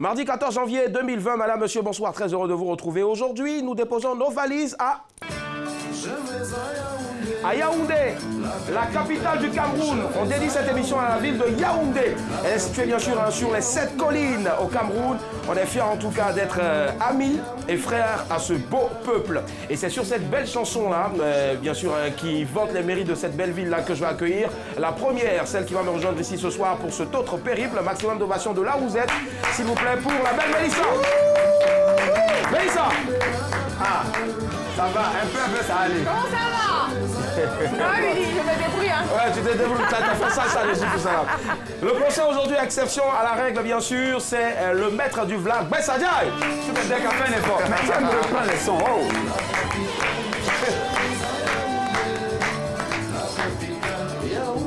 Mardi 14 janvier 2020, madame, monsieur, bonsoir, très heureux de vous retrouver. Aujourd'hui, nous déposons nos valises à Yaoundé, la capitale du Cameroun. On dédie cette émission à la ville de Yaoundé. Elle est située bien sûr sur les 7 collines au Cameroun. On est fiers en tout cas d'être amis et frères à ce beau peuple. Et c'est sur cette belle chanson-là, bien sûr, qui vante les mérites de cette belle ville-là que je vais accueillir. La première, celle qui va me rejoindre ici ce soir pour cet autre périple. Maximum d'ovation de là où vous êtes. S'il vous plaît, pour la belle Mélissa. Mélissa. Ah, ça va, un peu, ça allait. Comment ça va? Ah oui, je me débrouille, hein. Ouais, tu t'es débrouillé, t'as fait ça, dessus, tout ça. Le prochain aujourd'hui, exception à la règle, bien sûr, c'est le maître du vlog, Bessa Diaye. Tu peux dire qu'à faire un effort. Mais tu vas me reprendre les sons, oh.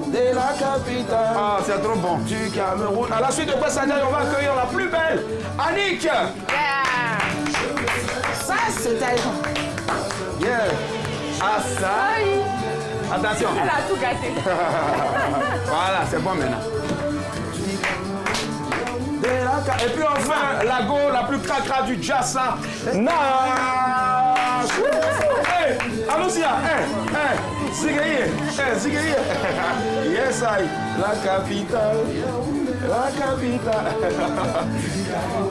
De la capitale. Ah, c'est trop bon. Du Cameroun. À la suite de Bessa Diaye, on va accueillir la plus belle, Annick. Yeah. Ça, c'est talent. Yeah. Ah, ça. Oui. Attention. Elle a tout gâté. Voilà, c'est bon maintenant. Et puis enfin, la go la plus cracra du jazz, là. Nash. Hey, allons-y, Zigaye, Zigaye. Yes, I. La capitale. La capitale.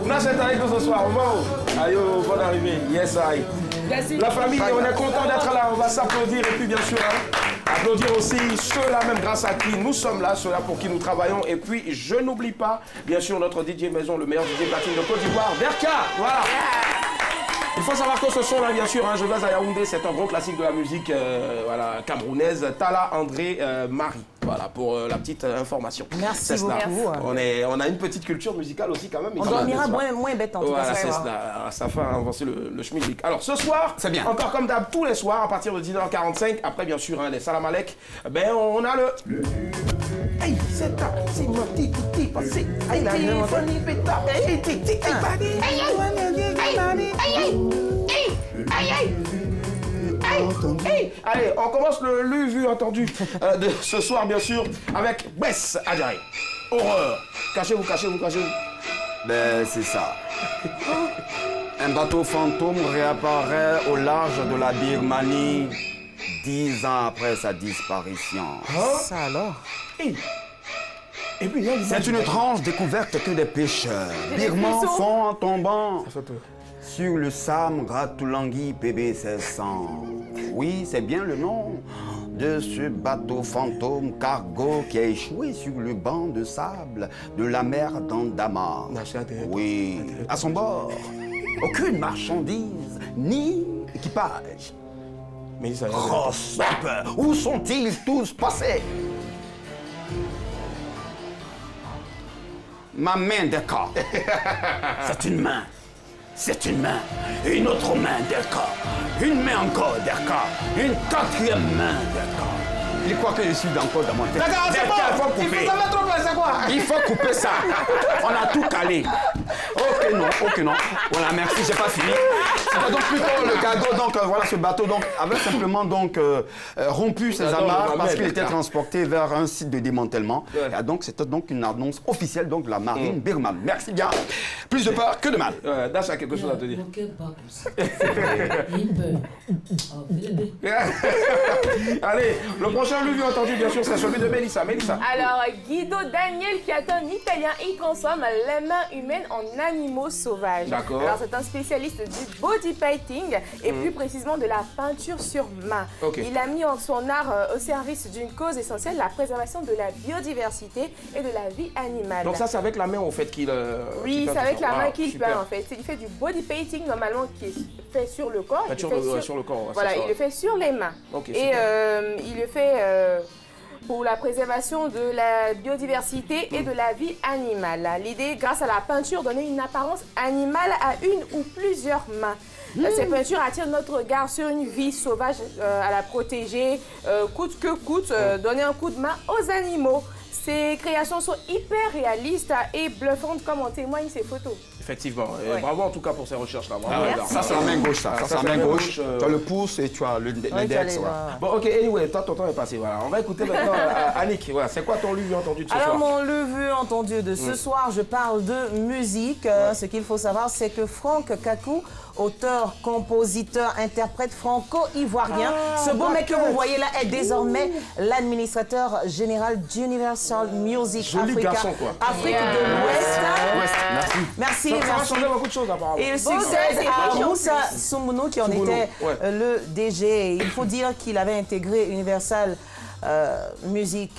Nash est avec nous ce soir. Bon. Aïe, bonne arrivée. Yes, I. Merci. La famille, on est content d'être là. On va s'applaudir et puis bien sûr, applaudir aussi ceux-là même grâce à qui nous sommes là, ceux-là pour qui nous travaillons. Et puis, je n'oublie pas, bien sûr, notre DJ Maison, le meilleur DJ platine de Côte d'Ivoire, Derka. Voilà. Il faut savoir que ce son-là, bien sûr, Je vais à Yaoundé, c'est un gros classique de la musique voilà, camerounaise. Tala André Marie. Voilà, pour la petite information. Merci beaucoup. On a une petite culture musicale aussi quand même. On dormira moins bête en tout cas. Voilà, c'est ça. Ça fait avancer le schmilblick. Alors ce soir, c'est bien. Encore comme d'hab, tous les soirs, à partir de 10h45, après bien sûr, les salam alek, ben on a le... Hey, c'est ta, c'est mon petit passé. Hey, la téléphone, pétard. Hey, hey, allez, on commence le lu, vu, entendu de ce soir, bien sûr, avec Bessa Diaye. Horreur. Cachez-vous, cachez-vous, cachez-vous. Ben, c'est ça. Un bateau fantôme réapparaît au large de la Birmanie 10 ans après sa disparition. Ça alors? Et puis, c'est une étrange découverte que des pêcheurs birmans font en tombant sur le Sam Ratulangui PB 1600. Oui, c'est bien le nom de ce bateau fantôme cargo qui a échoué sur le banc de sable de la mer d'Andaman. Oui, à son bord, aucune marchandise ni équipage. Mais ça où sont-ils tous passés? Ma main Derka. C'est une main. C'est une main. Une autre main Derka. Une main encore Derka. Une quatrième main Derka. Il croit que je suis encore dans mon tête. D'accord, c'est bon. Il faut couper. Il faut mettre trop c'est quoi? Il faut couper ça. On a tout calé. Ok non. Voilà, merci, j'ai pas fini. C'était donc plutôt le cargo, donc voilà ce bateau donc avait simplement donc rompu ses amarres parce qu'il était transporté vers un site de démantèlement. Et donc c'était donc une annonce officielle donc de la marine birmane. Merci bien. Plus de peur que de mal. Dash a quelque chose à te dire. Allez, le prochain lu entendu bien sûr c'est celui de Mélissa. Alors Guido Daniel qui est un Italien, il transforme les mains humaines en animaux sauvages. D'accord. Alors c'est un spécialiste du body painting et plus précisément de la peinture sur main. Okay. Il a mis son art au service d'une cause essentielle, la préservation de la biodiversité et de la vie animale. Donc ça c'est avec la main en fait qu'il... oui, c'est avec la main qu'il peint en fait. Il fait du body painting normalement qui est fait sur le corps. Sur le corps. Voilà, il le fait sur les mains. Okay, et il le fait... pour la préservation de la biodiversité et de la vie animale. L'idée, grâce à la peinture, donner une apparence animale à une ou plusieurs mains. Ces peintures attirent notre regard sur une vie sauvage à la protéger, coûte que coûte, donner un coup de main aux animaux. Ces créations sont hyper réalistes et bluffantes comme en témoignent ces photos. Effectivement. Et bravo en tout cas pour ces recherches-là. Ça, c'est la main gauche, ça. Ça, c'est la main gauche. Tu as le pouce et tu as l'index. Bon, ok, anyway, toi, ton temps est passé. Voilà. On va écouter maintenant Annick. Voilà. C'est quoi ton lu vu entendu de ce soir? Alors, mon lu vu entendu de ce soir, je parle de musique. Ce qu'il faut savoir, c'est que Franck Kakou, auteur, compositeur, interprète franco-ivoirien. Ce beau mec que vous voyez là est désormais l'administrateur général d'Universal Music Africa. Afrique de l'Ouest. Merci. Ça a changé beaucoup de choses apparemment. Il succède à Moussa Soumbounou qui en était le DG. Il faut dire qu'il avait intégré Universal Music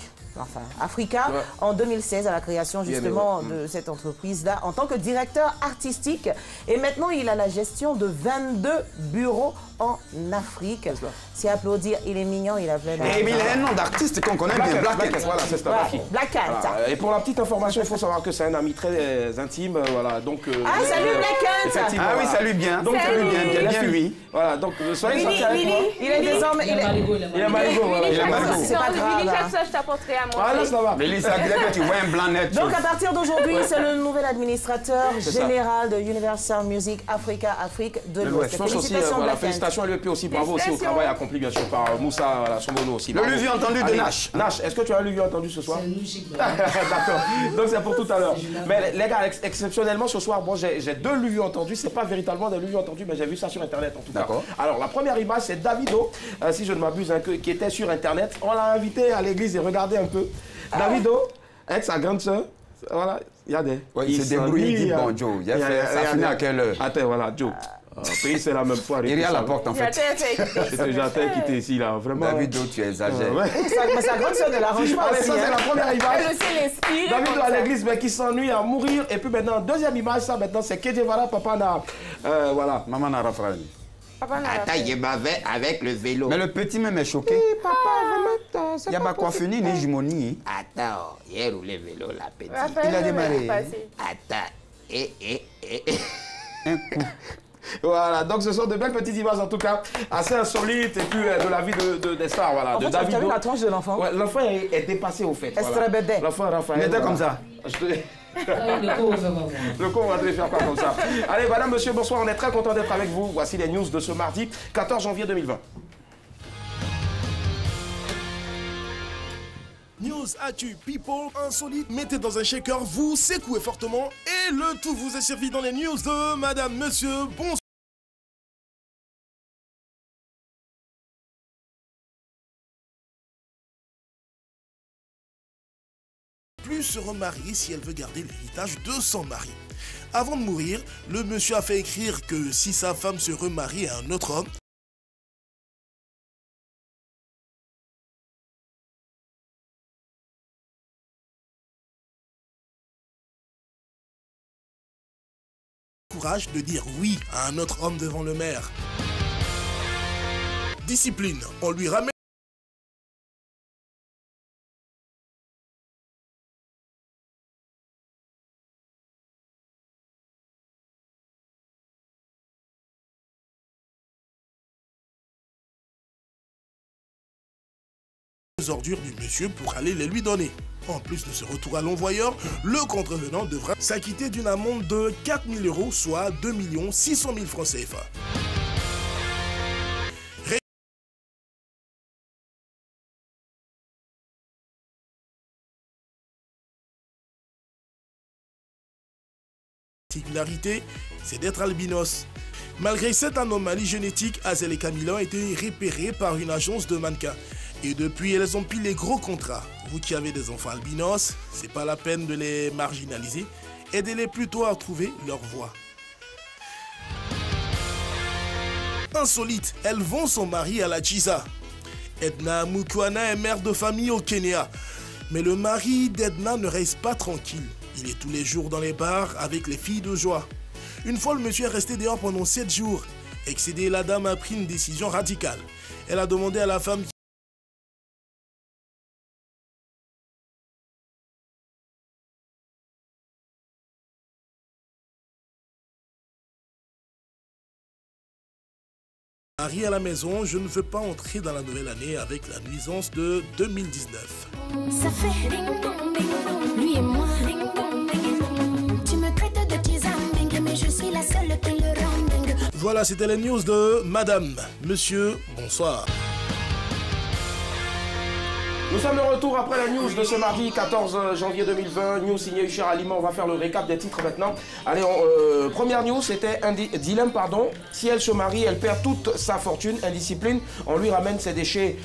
Africa en 2016 à la création justement de cette entreprise-là en tant que directeur artistique. Et maintenant, il a la gestion de 22 bureaux en Afrique. C'est applaudir, il est mignon, il a plein d'argent. Et il a un nom d'artiste qu'on connaît bien, Black Cat. Voilà, c'est ça. Black Cat. Et pour la petite information, il faut savoir que c'est un ami très intime. Voilà, donc, salut Black Cat. Ah oui, salut bien. Donc, salut bien lui. Voilà, donc soyez sortis avec moi. Il est désormais... Il est Marigot. C'est pas grave. Je t'apporterai à moi. Ah là, ça va. Mais Lisa, tu vois un blanc net. Donc à partir d'aujourd'hui, c'est le nouvel administrateur général de Universal Music Africa, Afrique de l'Ouest. Félicitations à lui et puis aussi bravo aussi au travail accompli bien sûr par Moussa Sombono aussi. Le lu entendu de Nash. Nash, est-ce que tu as lu entendu ce soir? D'accord, donc c'est pour tout à l'heure. Mais les gars, exceptionnellement ce soir, bon, j'ai deux lu entendus, c'est pas véritablement des lu entendus, mais j'ai vu ça sur internet en tout cas. Alors la première image c'est Davido, si je ne m'abuse, qui était sur internet. On l'a invité à l'église et regardez un peu. Davido, avec sa grande soeur, voilà, il y a des... Oui, il s'est débrouillé, il dit bon Joe, ça finit à quelle heure? Attends, voilà, Joe. Pays, c'est la même fois. Il est à la porte en fait. J'attends quitté ici là, vraiment. Davido, tu exagères. Mais sa grande soeur ne l'arrange pas. Allez, ça c'est la première image. Davido à l'église, mais qui s'ennuie à mourir. Et puis maintenant, deuxième image, ça maintenant, c'est Kedjevara, papa na. Voilà. Maman n'a rafrani. Attends, il m'avait avec le vélo. Mais le petit même est choqué. Papa, vraiment, il n'y a pas quoi finir, ni jumonie. Attends, il a roulé vélo, la petite. Il a démarré. Attends, un coup. Voilà, donc ce sont de belles petites images en tout cas, assez insolites et puis de la vie des stars, voilà, de Davido. Tu as vu la tranche de l'enfant? Ouais, l'enfant est dépassé au fait. Voilà. L'enfant Raphaël. Il était comme ça. Le coup, on va te les faire pas comme ça. Allez, madame, monsieur, bonsoir, on est très content d'être avec vous. Voici les news de ce mardi 14 janvier 2020. News, actu, people, insolite, mettez dans un shaker, vous secouez fortement et le tout vous est servi dans les news de madame, monsieur, bonsoir. Plus se remarier si elle veut garder l'héritage de son mari. Avant de mourir, le monsieur a fait écrire que si sa femme se remarie à un autre homme, courage de dire oui à un autre homme devant le maire. Discipline, on lui ramène les ordures du monsieur pour aller les lui donner. En plus de ce retour à l'envoyeur, le contrevenant devra s'acquitter d'une amende de 4 000 €, soit 2 600 000 francs CFA. Particularité, c'est d'être albinos. Malgré cette anomalie génétique, Azel et Camilla ont été repérées par une agence de mannequins. Et depuis, elles ont pris les gros contrats. Vous qui avez des enfants albinos, c'est pas la peine de les marginaliser. Aidez-les plutôt à trouver leur voie. Insolite, elles vont son mari à la Chiza. Edna Mukwana est mère de famille au Kenya. Mais le mari d'Edna ne reste pas tranquille. Il est tous les jours dans les bars avec les filles de joie. Une fois, le monsieur est resté dehors pendant 7 jours. Excédée, la dame a pris une décision radicale. Elle a demandé à la femme Marie à la maison, je ne veux pas entrer dans la nouvelle année avec la nuisance de 2019. Ça fait ding dong ding dong, lui et moi ding dong ding dong. Tu me traites de petits âmes ding dong. Voilà, c'était les news de Madame. Monsieur, bonsoir. Nous sommes de retour après la news de ce mardi 14 janvier 2020. News signé Usher Aliment. On va faire le récap des titres maintenant. Allez, première news, c'était un dilemme, pardon. Si elle se marie, elle perd toute sa fortune. Indiscipline, on lui ramène ses déchets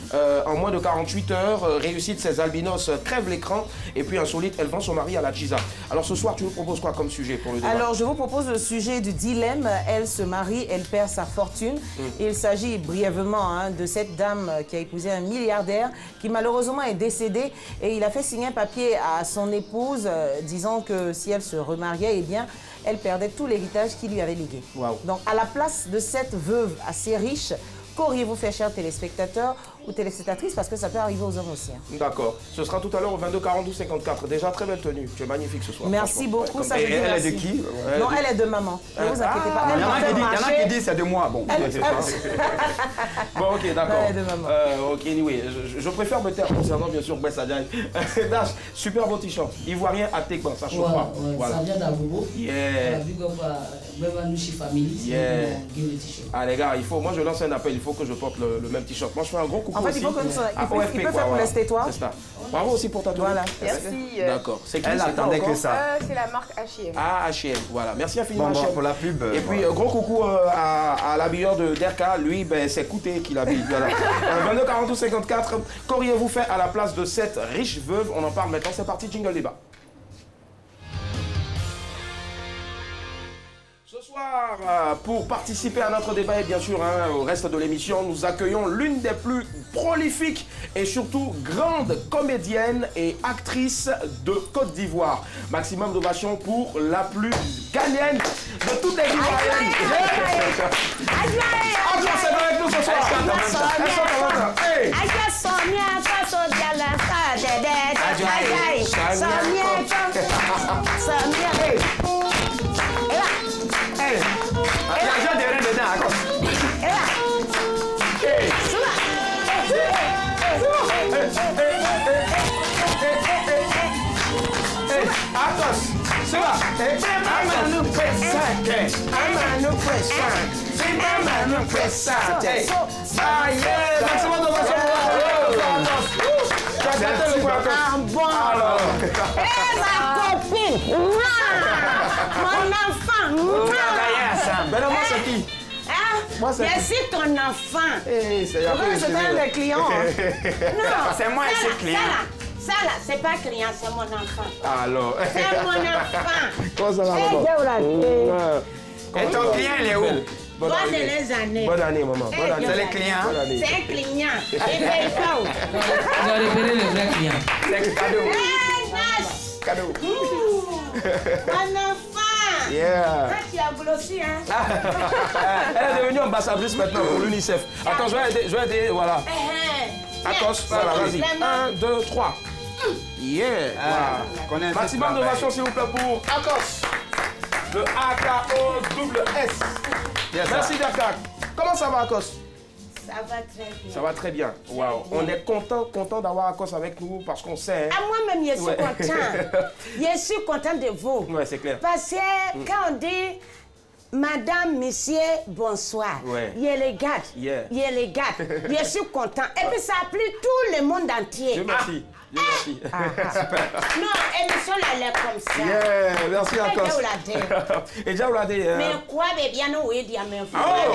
en moins de 48 heures. Réussite, ses albinos crèvent l'écran. Et puis insolite, elle vend son mari à la Chiza. Alors ce soir, tu nous proposes quoi comme sujet pour le débat? Alors je vous propose le sujet du dilemme. Elle se marie, elle perd sa fortune. Il s'agit brièvement de cette dame qui a épousé un milliardaire qui malheureusement est décédé et il a fait signer un papier à son épouse disant que si elle se remariait, eh bien, elle perdait tout l'héritage qu'il lui avait légué. Wow. Donc, à la place de cette veuve assez riche, qu'auriez-vous fait, chers téléspectateurs ou téléspectatrices, parce que ça peut arriver aux hommes aussi. D'accord. Ce sera tout à l'heure au 22 42 54. Déjà, très belle tenue. Tu es magnifique ce soir. Merci beaucoup. Ouais, ça, je dis elle merci. est de qui? Non, elle est de maman. Ne vous inquiétez pas. Il y en a qui disent c'est de moi. Bon, Bon, ok, d'accord. Elle est de maman. Ok, anyway, je préfère me taire concernant bien sûr Bessa Diagne. Dash, super beau t-shirt. Ivoirien à Tekban, ça chauffe pas. Voilà. Ça vient d'Abobo. Yeah. Yeah. Ah les gars, il faut, moi je lance un appel, il faut que je porte le même t-shirt. Moi je fais un gros coucou En fait, aussi. il faut que il peut quoi, faire pour les toi. C'est ça. Bravo aussi pour ta tenue. Voilà. Merci. D'accord. C'est qui? elle attendait que ça. C'est la marque H&M. Ah, H&M, voilà. Merci infiniment Bon, H&M. pour la pub. Et puis, gros coucou à l'habilleur de Derka. Lui, ben, c'est Kouté qui l'habille. Voilà. 22 42 54. Qu'auriez-vous fait à la place de cette riche veuve? On en parle maintenant. C'est parti, jingle débat. Ce soir, pour participer à notre débat et bien sûr au reste de l'émission, nous accueillons l'une des plus prolifiques et surtout grandes comédiennes et actrices de Côte d'Ivoire. Maximum d'ovation pour la plus gagnante de toutes les Ivoiriennes. Adjoa, c'est avec nous ce soir. L'argent de rien dedans, d'accord. Atos, c'est là. Ah yeah, maximum d'ovation pour Atos. Alors. Ma copine, mon enfant, Ben non, moi c'est qui? Moi c'est qui? je suis ton enfant. C'est un des clients. Non, C'est moi et c'est client. Ça là, c'est pas client, c'est mon enfant. Alors. C'est mon enfant. Comment ça va, maman? Et ton client, il est où? Bonne les années. Bonne année, maman. Bonne année. C'est les clients. Bonne année. C'est un client. Il paye pas où? On va révéler le vrai client. C'est cadeau. Cadeau. Mon enfant. Yeah. Ah, tu as grossi, hein? Elle est devenue ambassadrice maintenant pour l'UNICEF. Attends, je vais aider, voilà. Attends, voilà, vas-y. 1, 2, 3. Yeah. Voilà. Maximum d'ovation, s'il vous plaît, pour Akos. Le AKO-S. Merci, Dakar. Comment ça va, Akos? Ça va très bien. Ça va très bien. Waouh. On est content d'avoir Akos avec nous parce qu'on sait. Ah, moi-même, je suis content. Je suis content de vous. Ouais, c'est clair. Parce que quand on dit Madame, Monsieur, bonsoir. Ouais. Il les gars. Yeah. Il les gars. Je suis content. Et puis ça a plu tout le monde entier. Dieu merci. Dieu merci. Non, émission là, elle est comme ça. Yeah, merci Akos. Et déjà, on l'a dit. Mais quoi, bien, oui, dire, mais Oh!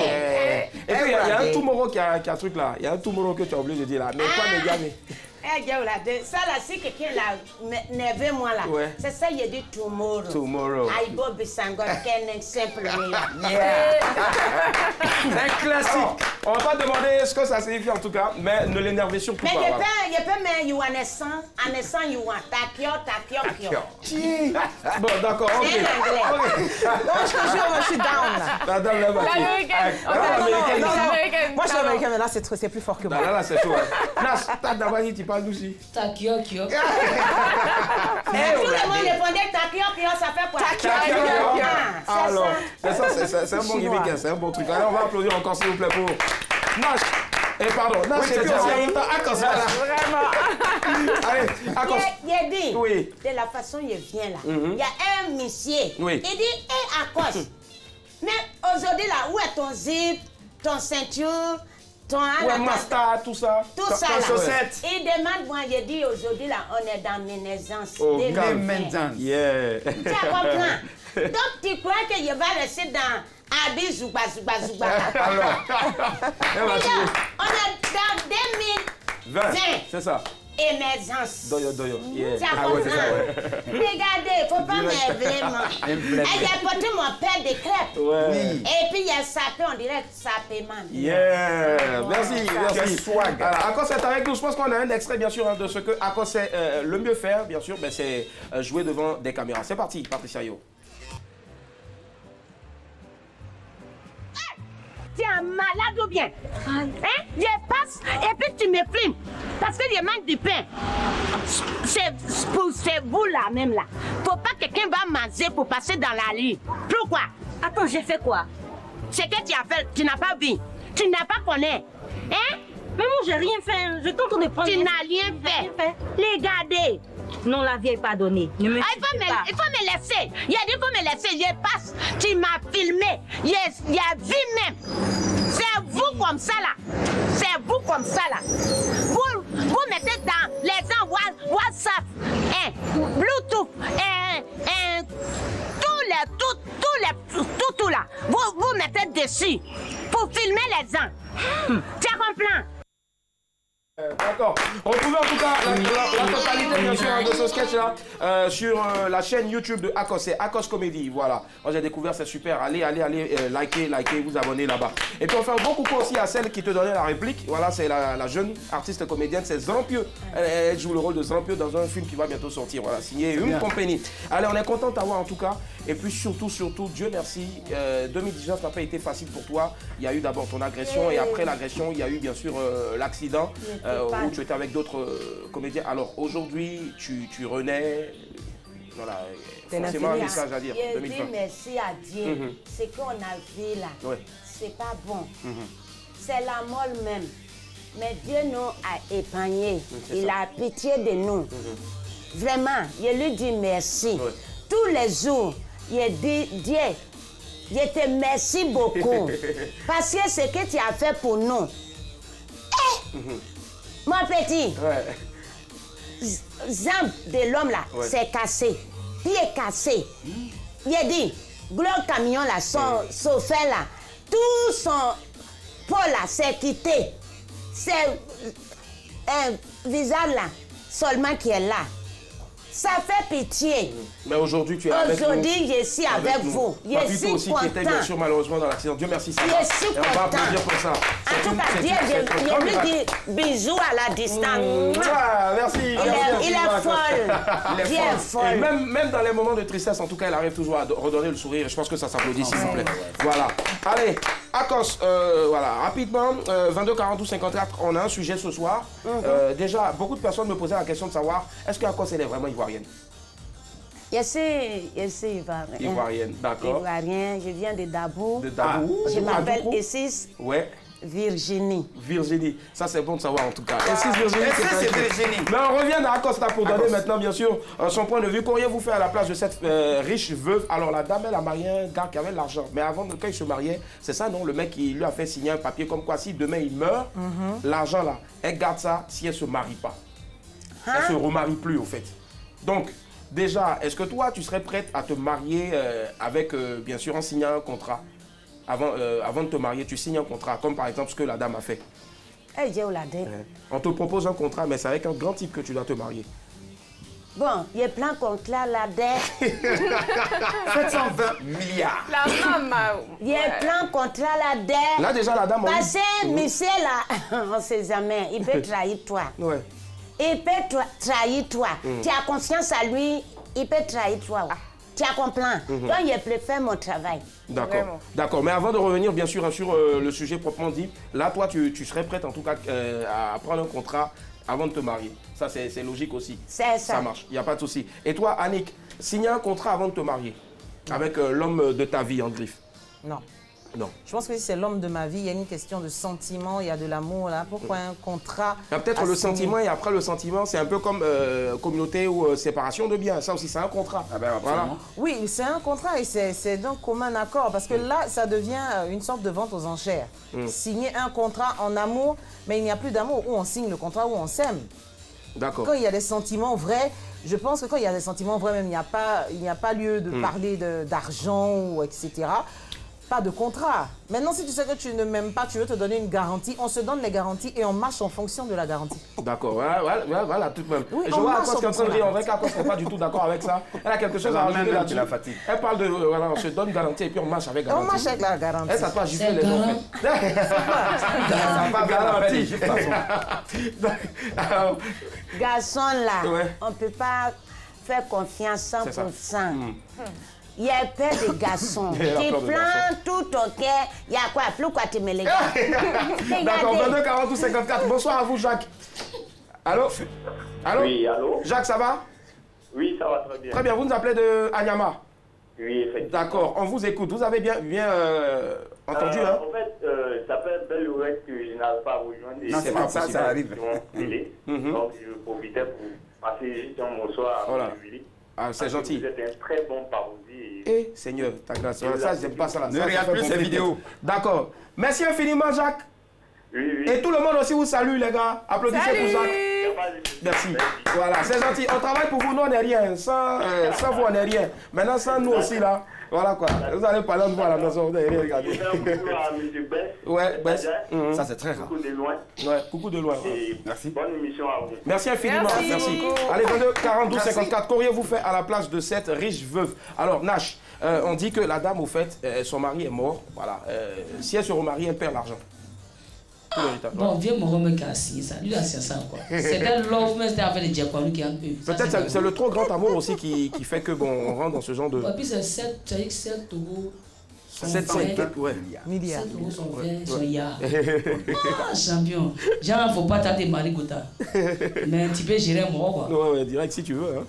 Et puis, il y a un Tomorrow qui a un truc là. Il y a un Tomorrow que tu as oublié de dire là. Mais quoi, mes gars, mais. Ça là, c'est quelqu'un là, nerveux moi là. Ouais. C'est ça, il dit tomorrow. Tomorrow. Aïe, Bob Sango, quel simple. C'est un classique. On va pas demander ce que ça signifie en tout cas, mais ne l'énervez surtout Mais pas. il peut mettre you naissant, you want takio. Bon, d'accord, ok. C'est anglais. Non, je te jure, moi, je suis down. La dame là-bas. L'américaine. Non, moi, je suis américaine, mais là, c'est plus fort que moi. Là, c'est chaud. Nas, t'as d'abord dit, tu parles aussi. Takio. Tout le monde répondait takio, ça fait quoi? Takio. Alors, ça. c'est un bon gimmick, c'est un bon truc. Allez, on va applaudir encore s'il vous plaît pour Nash. Et pardon, Nash, c'est plus aussi en même temps. Akos, voilà. Vraiment. Allez, Akos. Il dit, Oui. de la façon il vient là, il y a un monsieur. Oui. Il dit, hé, Akos. Mais aujourd'hui là, où est ton zip, ton ceinture, ton... Ouais, masta, tout ça. Tout ça là. Chaussettes. Il demande, moi, j'ai dit aujourd'hui là, on est dans ménaisance. Oh, maintenance. Yeah. Tu comprends? Donc tu crois que je vais rester dans Abi Zouba. Alors, on est dans 2020. c'est ça. Émergence. Doyo. Yeah. Tu Ah ouais, c'est ça, ouais. Regardez, faut pas m'élever. J'ai porté mon père de crêpes. Ouais. Et puis il y a sapé, on dirait sapément. Yeah. Merci. Quel swag. Alors, Akos est avec nous. Je pense qu'on a un extrait, bien sûr, de ce que Akos sait le mieux faire, bien sûr, ben, c'est jouer devant des caméras. C'est parti, Patricia Yo. Tu es malade ou bien? Hein? Je passe et puis tu me filmes. Parce que je mange du pain. C'est vous là même là. Faut pas que quelqu'un va manger pour passer dans la rue. Pourquoi? Attends, j'ai fait quoi? C'est que tu as fait, tu n'as pas vu. Tu n'as pas connu. Hein? Mais moi, j'ai rien fait. Je t'entends de prendre. Tu n'as rien fait. Regardez. Non, la vie est pardonnée. Ne me il faut me laisser. Il a dit qu'il faut me laisser. Je passe. Tu m'as filmé. Il a vu même. C'est vous comme ça là. C'est vous comme ça là. Vous mettez dans les gens WhatsApp, Bluetooth, tout là. Vous mettez dessus pour filmer les gens. Tu comprends? D'accord. Retrouvez en tout cas la totalité bien sûr de ce sketch-là sur la chaîne YouTube de Akos, c'est Akos Comedy. Voilà. Moi j'ai découvert, c'est super. Allez, likez, vous abonnez là-bas. Et puis on fait un bon coucou aussi à celle qui te donnait la réplique. Voilà, c'est la jeune artiste comédienne, c'est Zampieux. Elle joue le rôle de Zampieux dans un film qui va bientôt sortir. Voilà, signé Une Compagnie. Allez, on est content de t'avoir en tout cas. Et puis surtout, Dieu merci, 2019 n'a pas été facile pour toi. Il y a eu d'abord ton agression et après l'agression, il y a eu bien sûr l'accident. Où tu étais avec d'autres comédiens. Alors aujourd'hui, tu renais. Voilà, forcément un message à dire. Je dis merci à Dieu. Ce qu'on a vu là, c'est pas bon. C'est la mort même. Mais Dieu nous a épargnés. Il a pitié de nous. Vraiment, je lui dis merci. Tous les jours, je dis Dieu, je te remercie beaucoup. Parce que ce que tu as fait pour nous. Mon petit, jambe de l'homme là, c'est cassé. Pied cassé. Il dit, gros camion là, son chauffeur là, tout son peau là, c'est quitté. C'est un visage là, seulement qui est là. Ça fait pitié. Mais aujourd'hui, tu es avec nous. Aujourd'hui, je suis avec vous. Je suis aussi content. Qui était bien sûr malheureusement dans l'accident. Dieu merci. Je suis content. On va applaudir pour ça. En tout cas, Dieu, je lui dis bisous à la distance. Merci. Il est folle. Dieu est folle. Et même dans les moments de tristesse, en tout cas, elle arrive toujours à redonner le sourire. Je pense que ça s'applaudit, s'il vous plaît. Voilà. Allez, Akos, voilà, rapidement, 22 42 54, on a un sujet ce soir. Déjà, beaucoup de personnes me posaient la question de savoir, est-ce que Akos, elle est vraiment ivoirienne? Je suis ivoirienne. Ivoirienne, d'accord. Ivoirienne, je viens de Dabou. De Dabou. Je m'appelle Essis. Ouais. Virginie. Virginie, ça c'est bon de savoir en tout cas. Essis Virginie, c'est Virginie. Mais on revient à Acosta pour donner maintenant bien sûr son point de vue. Qu'auriez-vous fait à la place de cette riche veuve? Alors la dame, elle a marié un gars qui avait de l'argent. Mais avant, quand il se mariait, c'est ça non? Le mec, il lui a fait signer un papier comme quoi si demain il meurt, l'argent là, elle garde ça si elle ne se marie pas. Elle ne se remarie plus au fait. Donc, déjà, est-ce que toi, tu serais prête à te marier avec, bien sûr, en signant un contrat? Avant de te marier, tu signes un contrat, comme par exemple ce que la dame a fait. On te propose un contrat, mais c'est avec un grand type que tu dois te marier. Bon, il y a plein de contrats là-dedans. 720 milliards. La femme. Il y a plein de contrats là-dedans. Là, déjà, la dame... Parce que monsieur là, on ne sait jamais, il peut trahir toi. Ouais. Il peut trahir toi. Tu as confiance à lui, il peut trahir toi. Tu as compris? Donc, je préfère mon travail. D'accord. D'accord. Mais avant de revenir, bien sûr, sur le sujet proprement dit, là, toi, tu serais prête, en tout cas, à prendre un contrat avant de te marier. Ça, c'est logique aussi. C'est ça. Ça marche. Il n'y a pas de souci. Et toi, Annick, signer un contrat avant de te marier avec l'homme de ta vie, en griffe? Non. Non. Je pense que si c'est l'homme de ma vie, il y a une question de sentiment, il y a de l'amour là. Pourquoi un contrat? Peut-être le sentiment et après le sentiment, c'est un peu comme communauté ou séparation de biens. Ça aussi, c'est un contrat. Ah ben, voilà. Oui, c'est un contrat et c'est d'un commun accord parce que là, ça devient une sorte de vente aux enchères. Signer un contrat en amour, mais il n'y a plus d'amour. Où on signe le contrat, où on s'aime. D'accord. Quand il y a des sentiments vrais, je pense que quand il y a des sentiments vrais, même il n'y a pas lieu de parler d'argent ou etc. Pas de contrat. Maintenant, si tu sais que tu ne m'aimes pas, tu veux te donner une garantie, on se donne les garanties et on marche en fonction de la garantie. D'accord, voilà, tout de même. Oui, je vois à quoi ce qu'elle est en train de dire, on voit qu'elle n'est pas du tout d'accord avec ça. Elle a quelque chose à rajouter là-dessus. Elle parle de, voilà, on se donne garantie et puis on marche avec garantie. On marche avec la garantie. Elle, ça pas gifler les gens. Ça pas garantie. Garçon là, on ne peut pas faire confiance 100%. Il y a peur des garçons qui plantent tout ton cœur. Il y a quoi? Plus quoi tu me les gars? D'accord, 22 40 ou 54. Bonsoir à vous, Jacques. Allô? Allô? Oui, allô? Jacques, ça va? Oui, ça va très bien. Très bien, vous nous appelez de Anyama? Oui, effectivement. D'accord, on vous écoute. Vous avez bien entendu, hein? En fait, ça fait belle oreille que je n'arrive pas à vous joindre. Non, c'est pas ça, ça arrive. Donc, je profitais pour passer juste un bonsoir à voilà. Willy. Ah, c'est gentil. Vous êtes un très bon parodie. Eh, Seigneur, ta grâce. Ça, j'aime pas ça. Ne regarde plus ces vidéos. D'accord. Merci infiniment, Jacques. Oui, oui. Et tout le monde aussi vous salue, les gars. Applaudissez pour Jacques. Merci. Voilà, c'est gentil. On travaille pour vous, nous, on n'est rien. Sans vous, on n'est rien. Maintenant, sans nous aussi, là. Voilà quoi. Vous allez parler de vous à la maison, vous n'allez rien regarder. Ouais, Bess. Ça, c'est très rare. Coucou de loin. Ouais, coucou de loin. Merci. Bonne émission à vous. Merci infiniment. Merci. Allez, 22 42 54. Qu'auriez-vous fait à la place de cette riche veuve? Alors, Nash, on dit que la dame, au fait, son mari est mort. Voilà. Si elle se remarie, elle perd l'argent. Bon, viens me remettre à ça. Lui, c'est ça, quoi. C'était love, mais c'était avec les Djekwanou qui ont peu. Peut-être c'est le trop grand amour aussi qui fait que, bon, on rentre dans ce genre de... Et puis c'est 7 euros. 7 ouais. Milliards. 7 euros sont 20, sont yard. Ah, champion. Genre, il ne faut pas t'attendre Marigota. Mais tu peux gérer moi, quoi. Ouais, direct si tu veux. Hein.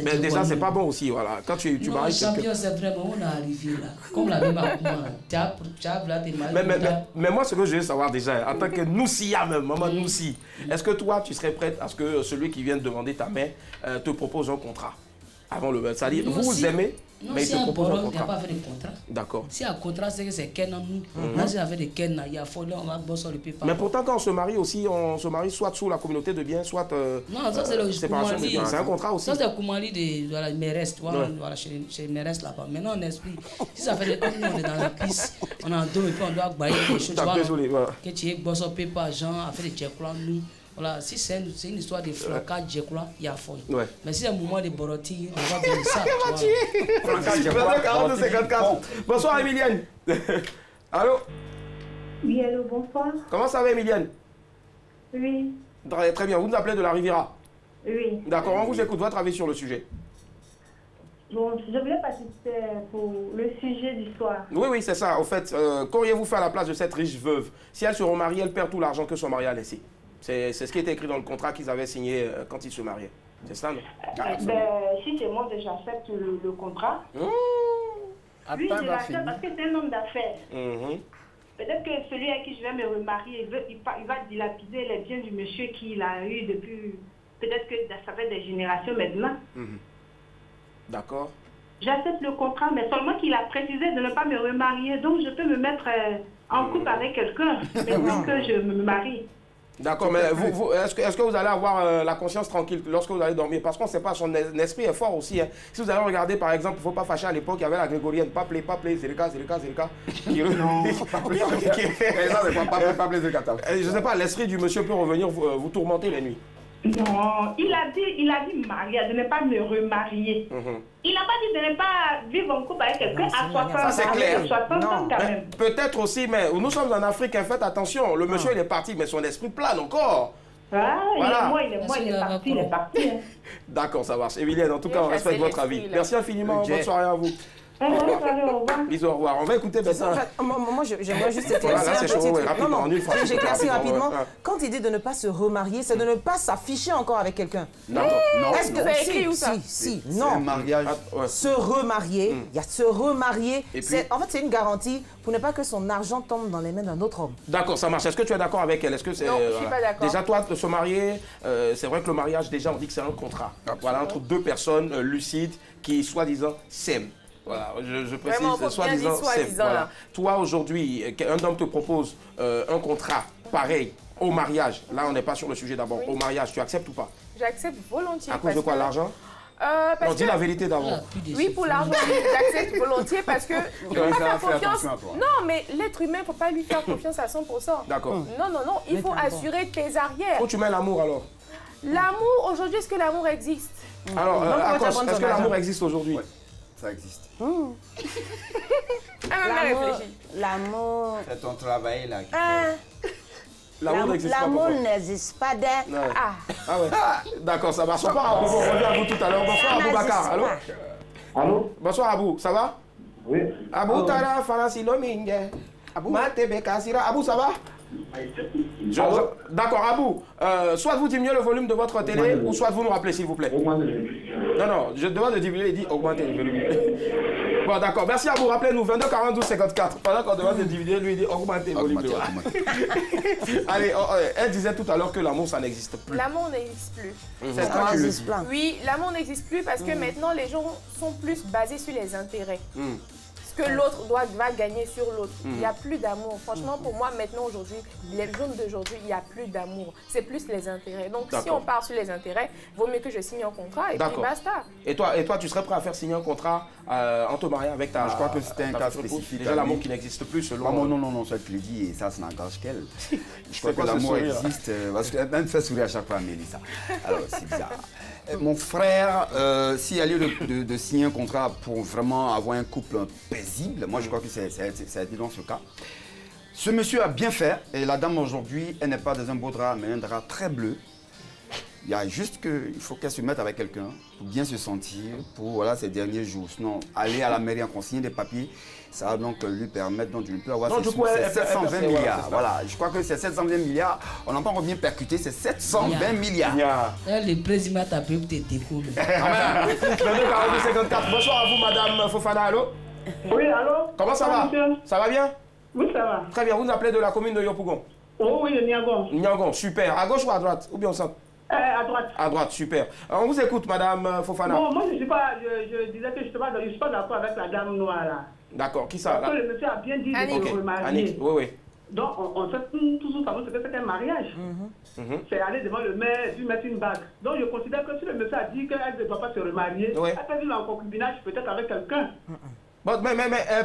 Mais déjà, c'est pas bon aussi, voilà. Quand tu maries champion, c'est vraiment, on est arrivé là. Comme la même à moi. Tu as là, tes mais moi, ce que je veux savoir déjà, en tant que Noussia même, maman Noussi, est-ce que toi, tu serais prête à ce que celui qui vient de demander ta main te propose un contrat avant le... C'est-à-dire, vous vous aimez, mais il te propose un contrat. Il n'y a pas fait de contrat. D'accord. Si un contrat, c'est que c'est Ken en nous. Là, si on fait des Ken, il y a folie, on va bosser le pépa. Mais pourtant, quand on se marie aussi, on se marie soit sous la communauté de biens, soit non, ça c'est le séparation de biens. C'est un contrat aussi. Ça c'est le Koumali de voilà, Mérès, tu vois, voilà, chez Mérès là-bas. Maintenant, en esprit, si ça fait des on est dans la piste, on est en dos et puis on doit bailler des choses. Désolé, voilà. Que tu es bossé au pépa, Jean, a fait des tchèques-là, nous. Voilà, si c'est une histoire de flancage, il y a folie. Ouais. Mais si c'est un moment de boroti, on va bien ça. Bonsoir, Emilienne. Allô? Oui, allô, bonsoir. Comment ça va, Emilienne? Oui. Très bien, vous nous appelez de la Riviera? Oui. D'accord, on vous écoute, votre avis sur le sujet. Bon, je voulais participer pour le sujet du soir. Oui, c'est ça. Au fait, qu'auriez-vous fait à la place de cette riche veuve? Si elle se remarie, elle perd tout l'argent que son mari a laissé. C'est ce qui était écrit dans le contrat qu'ils avaient signé quand ils se mariaient. C'est ça, non? Si c'est moi, j'accepte le contrat. Oui, je l'accepte parce que c'est un homme d'affaires. Peut-être que celui à qui je vais me remarier, il va dilapider les biens du monsieur qu'il a eu depuis... Peut-être que ça fait des générations maintenant. D'accord. J'accepte le contrat, mais seulement qu'il a précisé de ne pas me remarier. Donc, je peux me mettre en couple avec quelqu'un maintenant que je me marie. D'accord, mais est-ce que vous allez avoir la conscience tranquille lorsque vous allez dormir? Parce qu'on ne sait pas, son esprit est fort aussi. Hein. Si vous allez regarder, par exemple, il ne faut pas fâcher à l'époque, il y avait la grégorienne, pas play, c'est le cas. Non, pas play, je ne sais pas, l'esprit du monsieur peut revenir vous tourmenter les nuits. Non, il a dit marier, de ne pas me remarier. Il n'a pas dit de ne pas vivre en couple avec quelqu'un à 60 ans. Ça, c'est clair. 60 ans quand même. Peut-être aussi, mais nous sommes en Afrique, hein, faites attention. Le monsieur, il est parti, mais son esprit plane encore. Ah, voilà. il est parti. D'accord, ça marche. Emilienne, en tout cas, on respecte votre avis. Merci infiniment. Bonne soirée à vous. Bisous, au revoir. On va écouter ça. Moi, j'aimerais juste éclaircir un petit truc. Non, j'éclaircis rapidement. Quand il dit de ne pas se remarier, c'est de ne pas s'afficher encore avec quelqu'un. Non. Est-ce que c'est écrit où ça? Si, non. Mariage. Se remarier, il y a se remarier. En fait, c'est une garantie pour ne pas que son argent tombe dans les mains d'un autre homme. D'accord, ça marche. Est-ce que tu es d'accord avec elle? Est-ce que c'est... Non, je suis pas d'accord. Déjà, toi, de se marier, c'est vrai que le mariage, déjà, on dit que c'est un contrat. Voilà, entre deux personnes lucides qui, soi-disant, s'aiment. Voilà, je précise, soi-disant, voilà. Toi, aujourd'hui, un homme te propose un contrat pareil au mariage. Là, on n'est pas sur le sujet d'abord. Au mariage, tu acceptes ou pas? J'accepte volontiers. À cause de quoi? L'argent? On dit la vérité d'abord. Oui, pour l'argent, j'accepte volontiers parce que il faut pas faire confiance. Non, mais l'être humain, il ne faut pas lui faire confiance à 100%. D'accord. Non, il faut assurer tes arrières. Où tu mets l'amour alors? L'amour, aujourd'hui, est-ce que l'amour existe? Alors, est-ce que l'amour existe aujourd'hui? Ça existe. L'amour... C'est ton travail là. L'amour n'existe pas d'un... Ah ouais. D'accord, ça marche pas. On revient à vous tout à l'heure. Bonsoir Aboubacar. Allô? Allô? Bonsoir Abou, ça va? Oui. Abou Tara Farasilo Mingue. Abou Matebe Kasira. Abou, ça va? D'accord, Abou, soit vous diminuez le volume de votre télé ou soit vous nous rappelez s'il vous plaît. Non, je demande de diminuer, il dit augmenter le volume. Bon, d'accord, merci Abou, rappelez-nous 22 42 54. Pendant qu'on demande de diminuer, lui il dit augmenter le volume. Allez, elle disait tout à l'heure que l'amour ça n'existe plus. L'amour n'existe plus. C'est toi qui le dis. Oui, l'amour n'existe plus parce que maintenant les gens sont plus basés sur les intérêts. Que l'autre va gagner sur l'autre. Il n'y a plus d'amour. Franchement, pour moi, maintenant, aujourd'hui, les jeunes d'aujourd'hui, il n'y a plus d'amour. C'est plus les intérêts. Donc, si on part sur les intérêts, il vaut mieux que je signe un contrat et puis basta. Et toi, tu serais prêt à faire signer un contrat en te mariant avec ta... Je crois que c'était un cas spécifique. Déjà, l'amour qui n'existe plus selon... Non, ça te le dis et ça n'engage qu'elle. Je crois que l'amour existe. Parce qu'elle me fait sourire à chaque fois, Mélissa. Alors, c'est bizarre. Mon frère, s'il y a lieu de signer un contrat pour vraiment avoir un couple paisible, moi je crois que c'est dans ce cas. Ce monsieur a bien fait, et la dame aujourd'hui, elle n'est pas dans un beau drap, mais un drap très bleu. Il y a juste qu'il faut qu'elle se mette avec quelqu'un pour bien se sentir pour ces derniers jours. Sinon, aller à la mairie en consigner des papiers, ça va donc lui permettre, donc tu peux avoir ses 720 milliards. Voilà, je crois que c'est 720 milliards. On n'a pas encore bien percuté, c'est 720 milliards. Le président t'a payé pour tes dépôts. 54. Bonsoir à vous, Madame Fofana. Allô? Oui, allô? Comment ça va? Ça va bien? Oui, ça va. Très bien, vous nous appelez de la commune de Yopougon? Oh oui, de Niagon. Niagon, super. À gauche ou à droite? Ou bien au centre? À droite. À droite, super. On vous écoute, Madame Fofana. Bon, moi, je disais que je ne suis pas d'accord avec la dame noire, là. D'accord, qui ça? Parce que le monsieur a bien dit de se remarier. Annick, oui. Donc, on sait toujours savoir ce que c'est un mariage. C'est aller devant le maire, lui mettre une bague. Donc, je considère que si le monsieur a dit qu'elle ne doit pas se remarier, elle peut vivre en concubinage peut-être avec quelqu'un. Bon, mais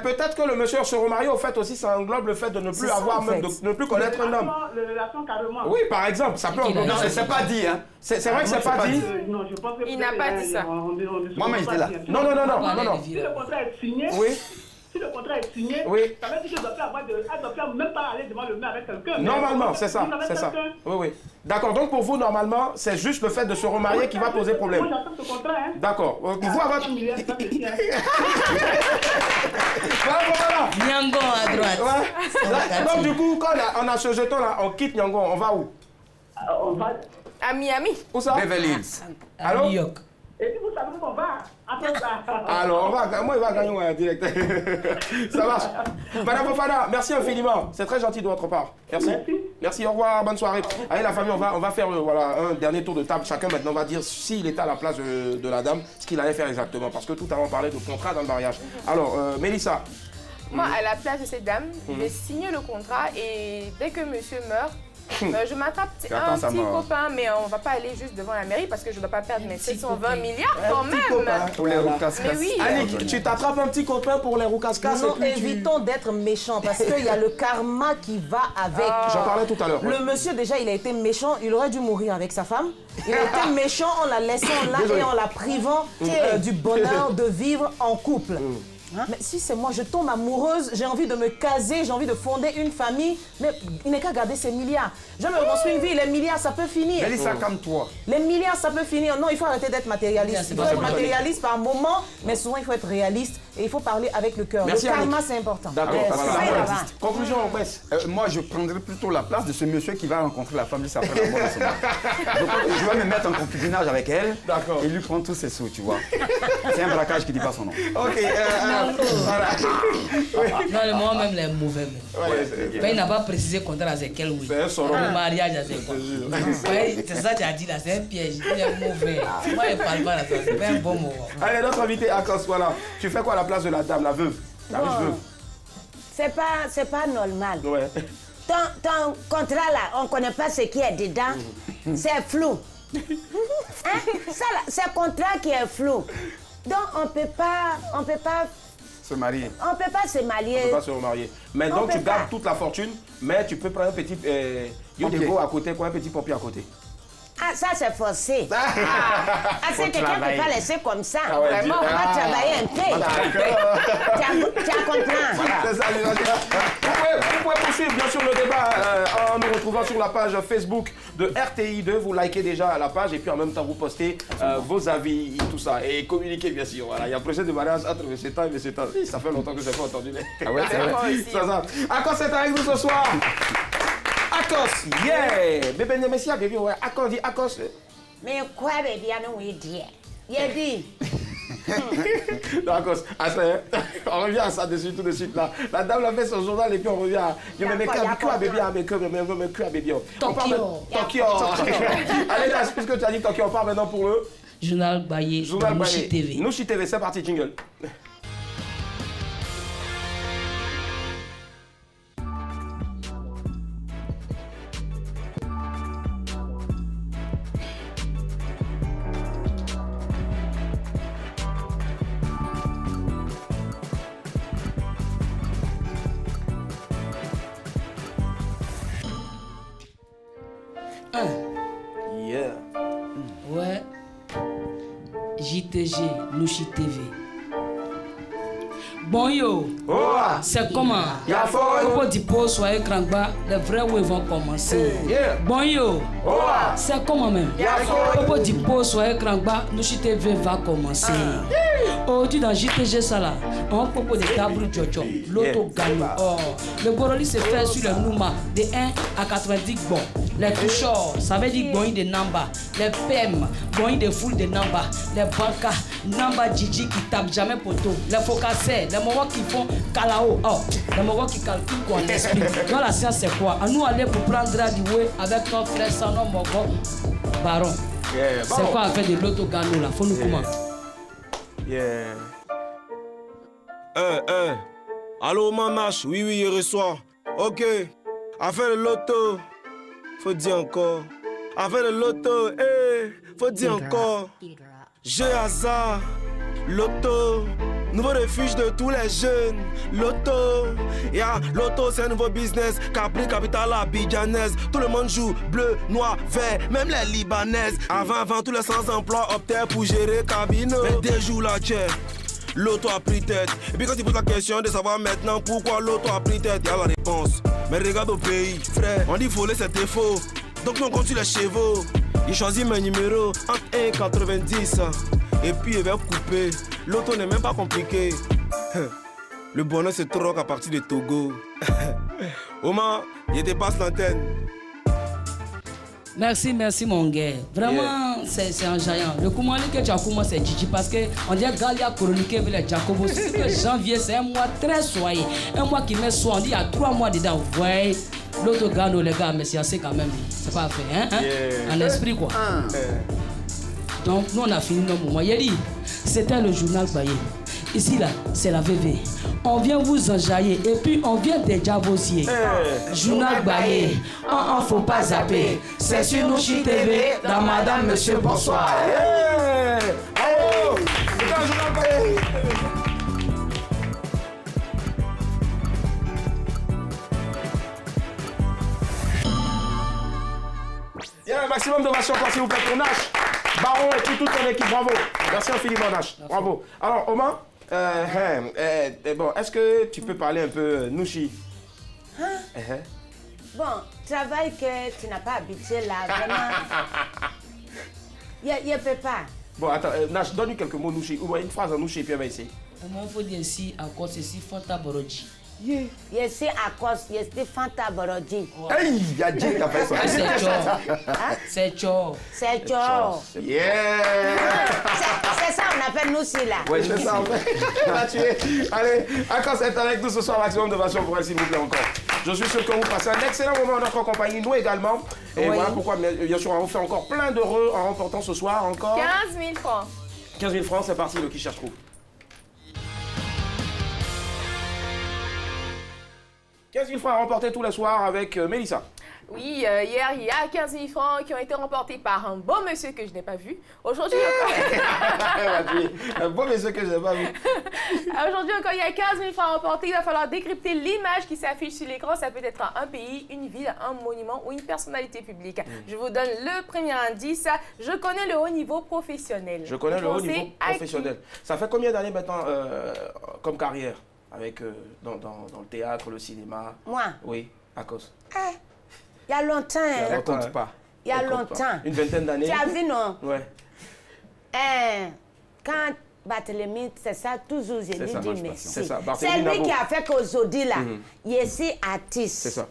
peut-être que le monsieur se remarie, au fait aussi, ça englobe le fait de ne plus avoir, même de ne plus connaître un homme. Les relations carrément. Oui, par exemple, ça peut englober. Non, c'est pas dit, hein. C'est vrai que c'est pas dit. Non, je pense que il n'a pas dit ça. Moi, j'étais là. Non. Si le contrat est signé, si le contrat est signé, ça veut dire qu'elle ne doit même pas aller devant le maire avec quelqu'un. Normalement, c'est ça. Oui. D'accord, donc pour vous, normalement, c'est juste le fait de se remarier qui va poser problème. Moi, j'accepte ce contrat, hein. D'accord. Vous avez... Niagon à droite. Donc du coup, quand on a ce jeton-là, on quitte Niagon, on va où? On va... À Miami. Où ça? Beverly Hills. À New York. Et puis vous savez où on va après ça. Alors, moi, il va gagner un direct. Ça marche. Madame Fofana, merci infiniment. C'est très gentil de votre part. Merci, au revoir, bonne soirée. Allez, la famille, on va faire un dernier tour de table. Chacun maintenant va dire s'il était à la place de la dame, ce qu'il allait faire exactement. Parce que tout à l'heure, on parlait de contrat dans le mariage. Alors, Mélissa. Moi, à la place de cette dame, je vais signer le contrat et dès que monsieur meurt, je m'attrape un petit copain, mais on ne va pas aller juste devant la mairie parce que je ne dois pas perdre mes 720 milliards quand même. Pour les roucascas. Mais oui. Annick, tu t'attrapes un petit copain pour les roucascas. Non, évitons d'être méchants parce qu'il y a le karma qui va avec. J'en parlais tout à l'heure. Le monsieur, déjà, il a été méchant. Il aurait dû mourir avec sa femme. Il a été méchant en la laissant là et en la privant du bonheur de vivre en couple. Mais si c'est moi, je tombe amoureuse, j'ai envie de me caser, j'ai envie de fonder une famille, mais il n'est qu'à garder ses milliards. Je me reconstruis une vie, les milliards, ça peut finir. Mélissa, calme-toi. Les milliards, ça peut finir. Non, il faut arrêter d'être matérialiste. Il faut être matérialiste par moment, mais souvent, il faut être réaliste et il faut parler avec le cœur. Le karma, c'est important. D'accord. Conclusion, moi, je prendrais plutôt la place de ce monsieur qui va rencontrer la femme juste après la mort de son mari. Je vais me mettre en concubinage avec elle et lui prendre tous ses sous, tu vois. C'est un braquage qui ne dit pas son nom. Ok. Non, moi-même, les mauvais. Mais il n'a pas précisé contre Azekiel, oui. Le mariage Azekiel. C'est ça que tu as dit là, c'est un piège. Il est mauvais. Moi, je ne parle pas là, c'est pas un bon mot. Allez, notre invité, Akos, voilà. Tu fais quoi à la place de la dame, la veuve? La riche veuve. C'est pas normal. Ouais. Ton contrat là, on ne connaît pas ce qui est dedans. C'est flou. Hein? C'est le contrat qui est flou. Donc on peut pas se marier. On peut pas se marier. On peut pas se remarier. Mais donc tu gardes toute la fortune, mais tu peux prendre un petit yodego à côté, quoi, un petit pompier à côté. Ah, ça c'est forcé. C'est quelqu'un qui va laisser comme ça. Vraiment, on va travailler un peu. Tu as compris. C'est ça, vous pouvez poursuivre bien sûr le débat en nous retrouvant sur la page Facebook de RTI2. Vous likez déjà la page et puis en même temps vous postez vos avis, tout ça. Et communiquez bien sûr. Voilà. Il y a un projet de mariage entre M. Tan et M. Tan. Ça fait longtemps que je n'ai pas entendu. Ah ouais, c'est vrai. Akos est avec nous ce soir. Akos, yeah! Bébé Nemesia, bébé, ouais. Akos dit Akos. Mais quoi, bébé, non, il dit. Il dit. Non, Akos, on revient à ça dessus tout de suite là. La dame l'a fait son journal et puis on revient à. Je me mets quoi, bébé, avec eux, me quoi, bébé. Tokyo. Allez, là, puisque tu as dit Tokyo, on part maintenant pour le. Journal Baye, Nouchi TV. Nouchi TV, c'est parti, jingle. Yeah. Ouais. JTG, Nouchi TV. Bon yo, c'est comment? Au dépôt, soyez crankba, les vrais ouais vont commencer. Bon yo, c'est comment même? Au dépôt, soyez crankba, Nouchi TV va commencer. Aujourd'hui dans JTG Sala, on propose des tables Jojo, l'auto gagne. Le boroli se fait sur le Nouma de 1 à 90 bons. Les toucheurs, ça veut dire bon de Namba. Les PM, bon de foule de Namba. Les banca, Namba Gigi qui tape jamais poteau. Les focassés, les moments qui font Kalao. Les moments qui calculent quoi en esprit. Dans la science, c'est quoi? À nous aller pour prendre Radiway avec notre frère Sanon Mogo Baron. C'est quoi affaire de l'auto gano là? Faut nous comment? Yeah. Allô, Manache, oui, je reçois. Ok. Affaire de l'auto, faut dire encore. Affaire de l'auto, faut dire encore. Jeu hasard, l'auto, nouveau refuge de tous les jeunes. L'auto, l'auto c'est un nouveau business. Capri, capitale abidjanaise. Tout le monde joue bleu, noir, vert, même les libanaises. Avant, tous les sans-emploi optaient pour gérer cabine. Mais dès jours là, tiens. L'auto a pris tête. Et puis quand tu poses la question de savoir maintenant pourquoi l'auto a pris tête, y a la réponse. Mais regarde au pays, frère, on dit voler c'était faux. Donc nous on compte sur les chevaux. Il choisit mes numéros entre 1 et 90. Et puis il va couper. L'auto n'est même pas compliqué. Le bonheur se troque à partir de Togo. Oma, il te passe l'antenne. Merci mon gars. Vraiment, c'est enjaillant. Le Koumali que tu as commencé, c'est Gigi parce qu'on dit Galia chroniqué avec les Jacobo. C'est que janvier, c'est un mois très soyeux. Un mois qui met soin. On dit il y a 3 mois dedans. Vous voyez, l'autre gars, les gars, mais c'est assez quand même. C'est pas fait, hein? En esprit, quoi. Donc, nous, on a fini nos moments. Il dit, c'était le journal Baye. Ici, là, c'est la VV. On vient vous enjailler et puis on vient déjà vosier. Journal Baye, faut pas zapper. C'est sur Nouchi TV, dans Madame, Monsieur, bonsoir. Allô, c'est un journal Baye. Il y a un maximum de d'ovation pour s'il vous plaît pour Nash, Baron et toute ton équipe, bravo. Merci infiniment Nash, bravo. Alors Oma, Bon, est-ce que tu peux parler un peu Nushi? Bon, travail que tu n'as pas habitué là, vraiment. Je ne peux pas. Bon, attends, Nash, donne-lui quelques mots Nushi. Ou une phrase en Nushi et puis elle va essayer. Comment faut dire ici à cause ici Fanta Borodji? Je suis à cause, je suis Fanta Borodji. Hey, il y a Dieu qui a fait ça. C'est Tcho. C'est Tcho. Yeah. C'est ça, on appelle nous aussi là. Oui, c'est ça, en fait. On l'a tué. Allez, Akos est avec nous ce soir, maximum de passion pour elle, s'il vous plaît, encore. Je suis sûr que vous passez un excellent moment en notre compagnie, nous également. Et voilà pourquoi, bien sûr, on vous fait encore plein d'heureux en remportant ce soir encore. 15 000 francs. 15 000 francs, c'est parti, le qui cherche trouve. « 15 000 francs à remporter tous les soirs avec Mélissa. » Oui, hier, il y a 15 000 francs qui ont été remportés par un beau monsieur que je n'ai pas vu. Aujourd'hui encore... un beau monsieur que je n'ai pas vu. Aujourd'hui encore, il y a 15 000 francs remportés. Il va falloir décrypter l'image qui s'affiche sur l'écran. Ça peut être un pays, une ville, un monument ou une personnalité publique. Je vous donne le premier indice. Je connais le haut niveau professionnel. Je connais le haut niveau professionnel. Ça fait combien d'années maintenant comme carrière avec, dans le théâtre, le cinéma? Moi? Oui, à cause. Il y a longtemps. Elle ne compte pas. Il y a longtemps. Une vingtaine d'années. Tu as vu, non? Ouais. Quand Barthélemy, c'est ça, toujours, je lui dis merci. C'est ça, c'est lui qui a fait qu'aujourd'hui, là, je suis artiste. C'est ça.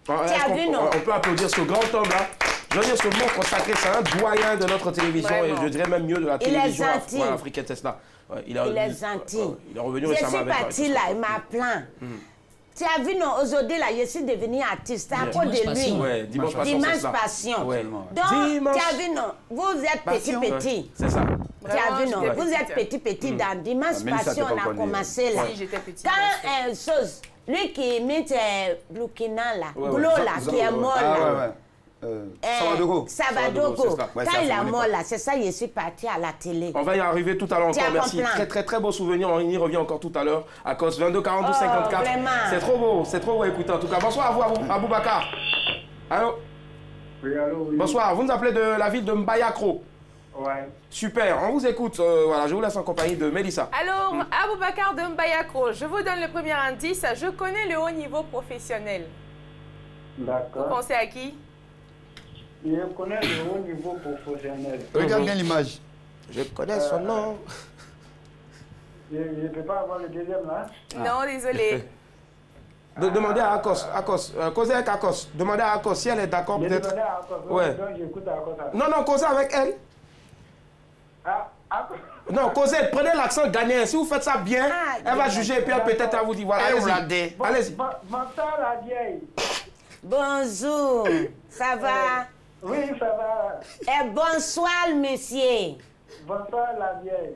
Tu as vu, non? On peut applaudir ce grand homme-là. Je veux dire, ce mot consacré, c'est un doyen de notre télévision. Vraiment. Et je dirais même mieux de la télévision africaine, c'est ça. Ouais, il est gentil. Il est revenu récemment avec... Je suis partie là, il m'a plaint. Tu as vu, non, aujourd'hui, là, je suis devenu artiste à cause de lui. Ouais, Dimanche Passion. Ouais. Donc, tu as vu, non, vous êtes petit. C'est ça. Tu as vu, non, vous êtes petit dans Dimanche Passion, on a commencé là. Oui, j'étais petit. Quand lui qui imite Burkina là, Glo là, qui est mort là. Savadogo. Quand il est mort là, c'est ça, je suis parti à la télé. On va y arriver tout à l'heure encore, merci. Très beau souvenir, on y revient encore tout à l'heure. À cause 22 42 54. C'est trop beau, écoutez en tout cas. Bonsoir à vous, Aboubacar. Allô? Oui, allô, oui. Bonsoir, vous nous appelez de la ville de Mbayakro. Ouais. Super, on vous écoute. Voilà, je vous laisse en compagnie de Mélissa. Alors, Aboubacar de Mbayakro, je vous donne le premier indice. Je connais le haut niveau professionnel. D'accord. Vous pensez à qui? Je connais le haut niveau professionnel. Regarde bien l'image. Je connais son nom. Je ne peux pas avoir le deuxième là? Non, désolé. Demandez à Akos. Causez avec Akos. Demandez à Akos si elle est d'accord peut-être. Demandez à Akos. Ouais. Donc j'écoute Akos. Non, causez avec elle. Non, causez, prenez l'accent ghanéen. Si vous faites ça bien, elle va juger et puis peut-être elle vous dit voilà. Allez-y. Allez-y. Bonsoir la vieille. Bonjour. Ça va? Oui, ça va. Et bonsoir, monsieur. Bonsoir, la vieille.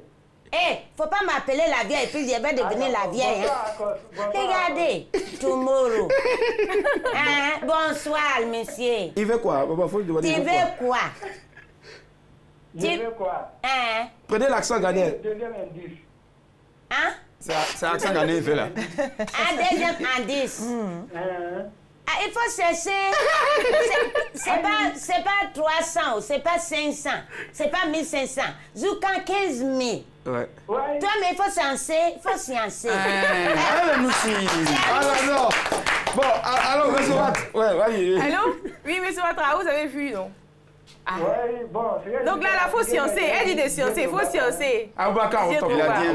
Faut pas m'appeler la vieille, puis je vais devenir la vieille. Bonsoir. Regardez, tomorrow. Bonsoir, monsieur. Il veut quoi? Tu veux quoi? Je veux quoi? Prenez l'accent ghanéen. Deuxième indice. C'est l'accent ghanéen, il fait là. Deuxième indice. Il faut chercher. C'est pas 300, c'est pas 500, c'est pas 1500. Jusqu'à 15 000. Ouais. Toi, mais il faut sciencer. Nous aussi. Non. Bon, allô, monsieur Watt. Ouais, vas-y. Allô? Oui, monsieur Ouattara, vous avez vu, non? Oui, bon. Donc là, il faut sciencer. Elle dit de sciencer, il faut sciencer. Aboubacar, on t'en dit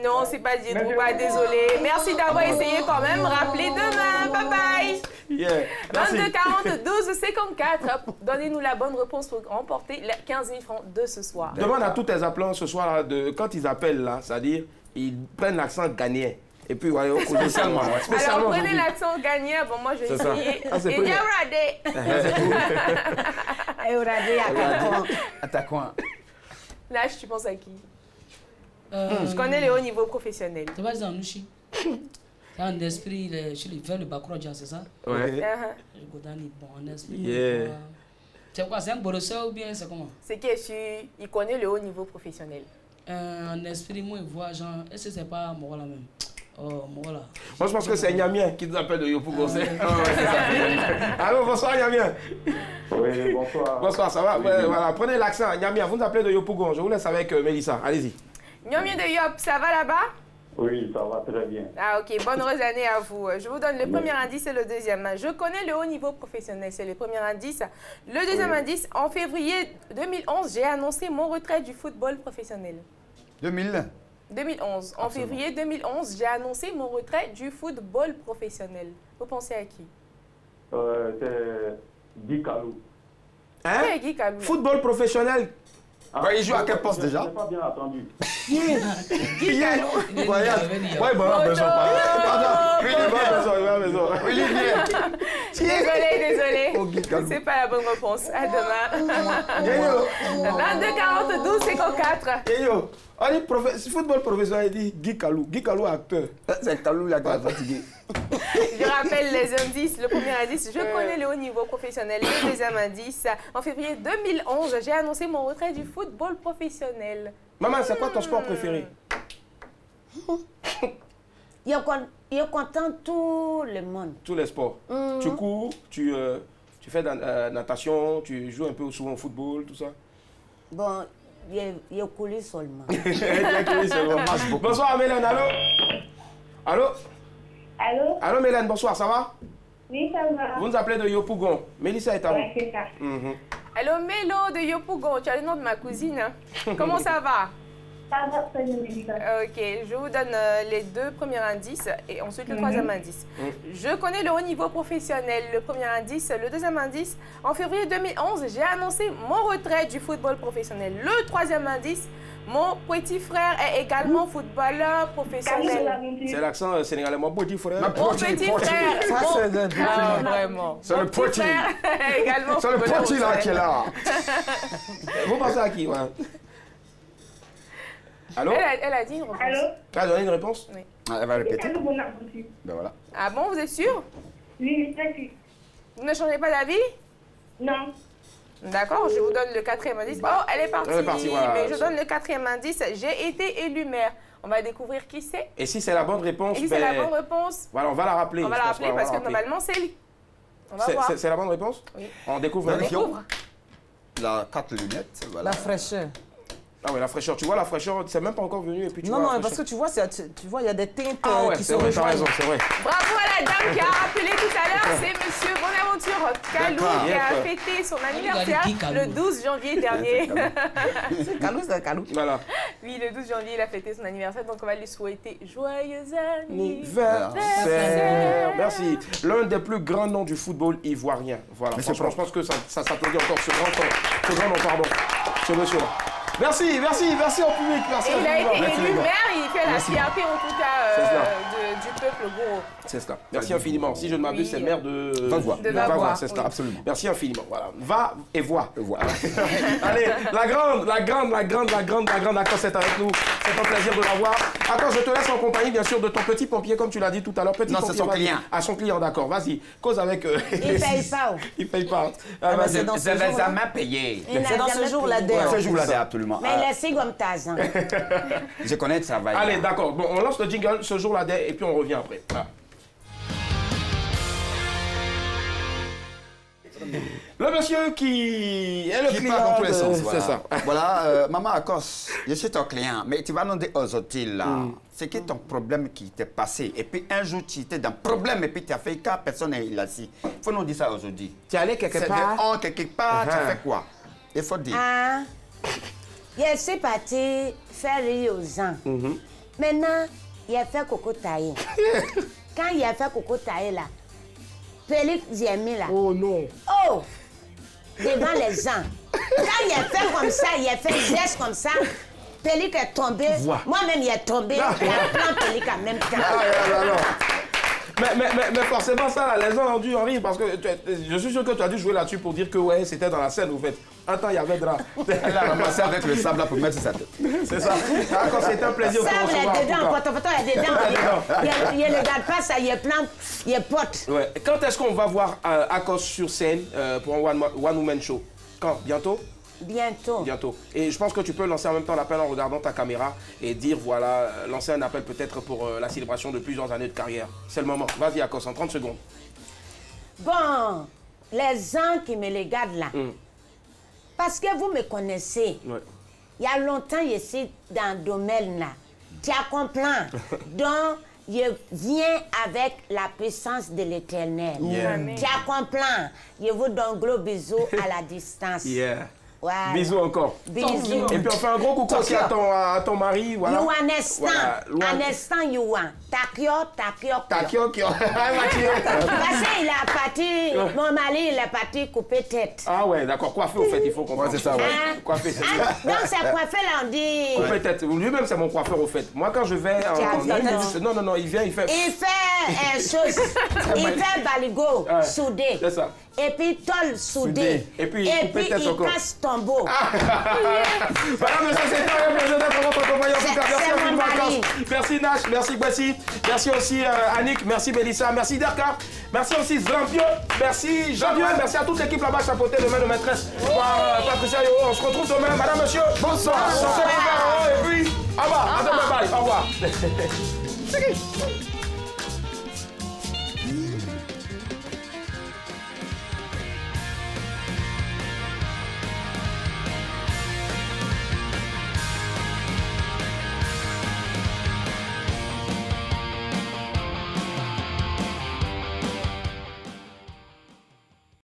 non, c'est pas dit Drouba, désolé. Merci d'avoir essayé quand même. Rappelez demain. Bye bye. Yeah. 22 40 12 54. Donnez-nous la bonne réponse pour remporter les 15 000 francs de ce soir. Demande à tous tes appelants ce soir, quand ils appellent là, c'est-à-dire, ils prennent l'accent ghanéen. Et puis, voilà, spécialement. Alors, prenez l'accent ghanéen. Bon, moi, je vais essayer. Et Attaquant. Là, tu penses à qui? Je connais les hauts niveaux professionnels. Tu vas dans Nushi. Tu as un esprit, vers le background, c'est ça? Ouais. Je go dans les bons esprits. C'est quoi? C'est un borosseur ou bien c'est comment? C'est qu'il connaît le haut niveau professionnel. Un esprit, moi, il voit, genre, est-ce que c'est pas moi là même? Oh, voilà. Moi, je pense que c'est Nyamien qui nous appelle de Yopougon. Allô, bonsoir Nyamien. Oui, bonsoir. Bonsoir, ça va? Ouais, voilà, prenez l'accent. Nyamien, vous nous appelez de Yopougon. Je vous laisse avec Mélissa. Allez-y. Nyamien de Yop, ça va là-bas? Oui, ça va très bien. Ah ok, bonne heureuse année à vous. Je vous donne le premier indice et le deuxième. Je connais le haut niveau professionnel, c'est le premier indice. Le deuxième indice, en février 2011, j'ai annoncé mon retrait du football professionnel. 2011. En février 2011, j'ai annoncé mon retrait du football professionnel. Vous pensez à qui? C'est Guy Kalou. Hein? C'est Guy Kalou. Football professionnel. Ah, il joue à quel poste déjà? Je n'ai pas bien entendu. Guy Kalou. Ouais, bon, besoin pas. Désolé. C'est pas la bonne réponse. À demain. 22-40-12, c'est qu'au 4. On dit football professionnel, il dit Guy Kalou. Guy Kalou, acteur. C'est Kalou, il a fatigué. Je rappelle les indices. Le premier indice, je connais le haut niveau professionnel. Le deuxième indice, en février 2011, j'ai annoncé mon retrait du football professionnel. Maman, c'est quoi ton sport préféré? Il content tout le monde. Tous les sports. Tu cours, tu fais de la natation, tu joues un peu souvent au football, tout ça? Bon, il coulé seulement. Bonsoir Mélène, allô? Allô? Allô? Allô Mélène, bonsoir, ça va? Oui, ça va. Vous nous appelez de Yopougon. Mélissa est à vous. Oui, c'est ça. Allô Mélo de Yopougon, tu as le nom de ma cousine. Comment ça va? Ça va très bien. Ok, je vous donne les deux premiers indices et ensuite le troisième indice. Je connais le haut niveau professionnel, le premier indice. Le deuxième indice, en février 2011, j'ai annoncé mon retrait du football professionnel. Le troisième indice, mon petit frère est également footballeur professionnel. C'est l'accent sénégalais, mon petit frère. Mon petit frère. Ça, c'est vraiment. C'est le petit. Également. C'est le petit là qui est là. Vous pensez à qui, ouais? Allô? Elle a dit une réponse. Allô? Elle a donné une réponse? Oui. Elle va répéter. Ben voilà. Ah bon, vous êtes sûr? Oui, très sûr. Vous ne changez pas d'avis? Non. D'accord, je vous donne le quatrième indice. Oh, elle est partie. Elle est partie, voilà. Mais je donne le quatrième indice. J'ai été élu maire. On va découvrir qui c'est. Et si c'est la bonne réponse, Et si c'est la bonne réponse, voilà, on va la rappeler. on va la rappeler parce que normalement, c'est lui. On va voir. C'est la bonne réponse? Oui. On découvre. La 4 lunettes, voilà. La fraîcheur. Ah oui, la fraîcheur. Tu vois, la fraîcheur, c'est même pas encore venu et puis tu Non, vois non, parce que tu vois, il y a des teintes qui se vrai, t'as rejoignent. raison, c'est vrai. Bravo à la dame qui a rappelé tout à l'heure. C'est monsieur Bonaventure Kalou qui a fêté son anniversaire le 12 janvier dernier. C'est Kalou, c'est Kalou. Voilà. Oui, le 12 janvier, il a fêté son anniversaire, donc on va lui souhaiter joyeux anniversaire. Merci. L'un des plus grands noms du football ivoirien. Voilà. Franchement, je pense que ça s'applaudit encore ce grand nom, pardon. Ce monsieur-là. Merci au public. Merci. Et il a été élu maire, il fait la fierté en tout cas du peuple gros. C'est cela. Merci infiniment. Si je ne m'abuse, c'est le maire de Vavois. C'est cela. Absolument. Merci infiniment. Voilà. Va et vois. Allez, la grande Akos est avec nous. C'est un plaisir de la voir. Akos, je te laisse en compagnie, bien sûr, de ton petit pompier, comme tu l'as dit tout à l'heure. Non, c'est son client. À son client, d'accord. Vas-y, cause avec eux. Il paye pas. Il paye pas. C'est dans ce jour. Ça m'a payé. C'est dans ce jour la dette. Ce jour la dette, absolument. Mais laissez comme Tarzan. Je connais le travail. Allez, d'accord. Bon, on lance le jingle ce jour la dette et puis on revient après. Voilà. Le monsieur qui est le client part dans tous les sens. C'est ça. Voilà, Maman Akos, je suis ton client, mais tu vas nous dire aujourd'hui là, c'est que ton problème qui t'est passé, et puis un jour tu étais dans problème, et puis tu as fait cas, personne n'est là ici. Il faut nous dire ça aujourd'hui. Tu es allé quelque part? Quelque part, tu fais quoi? Il faut dire. Ah, je suis parti faire rire aux gens. Maintenant, il a fait coco taillé. Quand il a fait coco taillé là, Félix Diemi là. Oh non. Oh! Devant les gens. Quand il a fait comme ça, il a fait geste comme ça, Félix est tombé. Moi-même, il est tombé. Il a pris Félix en même temps. Mais forcément, ça, les gens ont dû en rire parce que je suis sûr que tu as dû jouer là-dessus pour dire que ouais, c'était dans la scène, au fait. Attends, il y avait de là. Elle a ramassé avec le sable là pour mettre sur sa tête. C'est ça. D'accord, c'était un plaisir de te recevoir. Ça, il est dedans, il est dedans. Il ne regarde pas ça, il est plein, il est pote. Ouais. Quand est-ce qu'on va voir Akos sur scène pour un one-woman show? Quand? Bientôt? Bientôt. Bientôt. Et je pense que tu peux lancer en même temps l'appel en regardant ta caméra et dire, voilà, lancer un appel peut-être pour la célébration de plusieurs années de carrière. C'est le moment. Vas-y, Akos, en 30 secondes. Bon, les gens qui me regardent là, parce que vous me connaissez, il y a longtemps, je suis dans le domaine là. Tu as compris? Donc, je viens avec la puissance de l'Éternel. Tu as compris? Je vous donne un gros bisou à la distance. Voilà. Bisous encore. Bisous. Et puis on fait un gros coucou aussi à ton mari. Voilà. You understand, you want. Takio. Parce qu'il a parti, mon mari, il est parti couper tête. Ah ouais, d'accord. Coiffer, au fait, il faut comprendre. C'est ça, ouais. Coiffer, c'est ça. Donc c'est coiffé, là, on dit. Couper tête. Lui-même, c'est mon coiffeur, au fait. Moi, quand je vais non, il vient, il fait. Il fait chose. Il fait baligo, soudé. C'est ça. Et puis tol soudé. Et puis il casse tombeau. Madame, c'est un plaisir d'être votre compagnon. Merci infiniment. Merci Nash, merci Gbassi, merci aussi Annick, merci Mélissa, merci Derka, merci aussi Zrampio, merci Jean-Dieu, merci à toute l'équipe là-bas chapeautée de main de maîtresse par Patricia Yo. On se retrouve demain. Madame, monsieur, bonsoir. Et puis, au revoir. À demain, bye. Au revoir.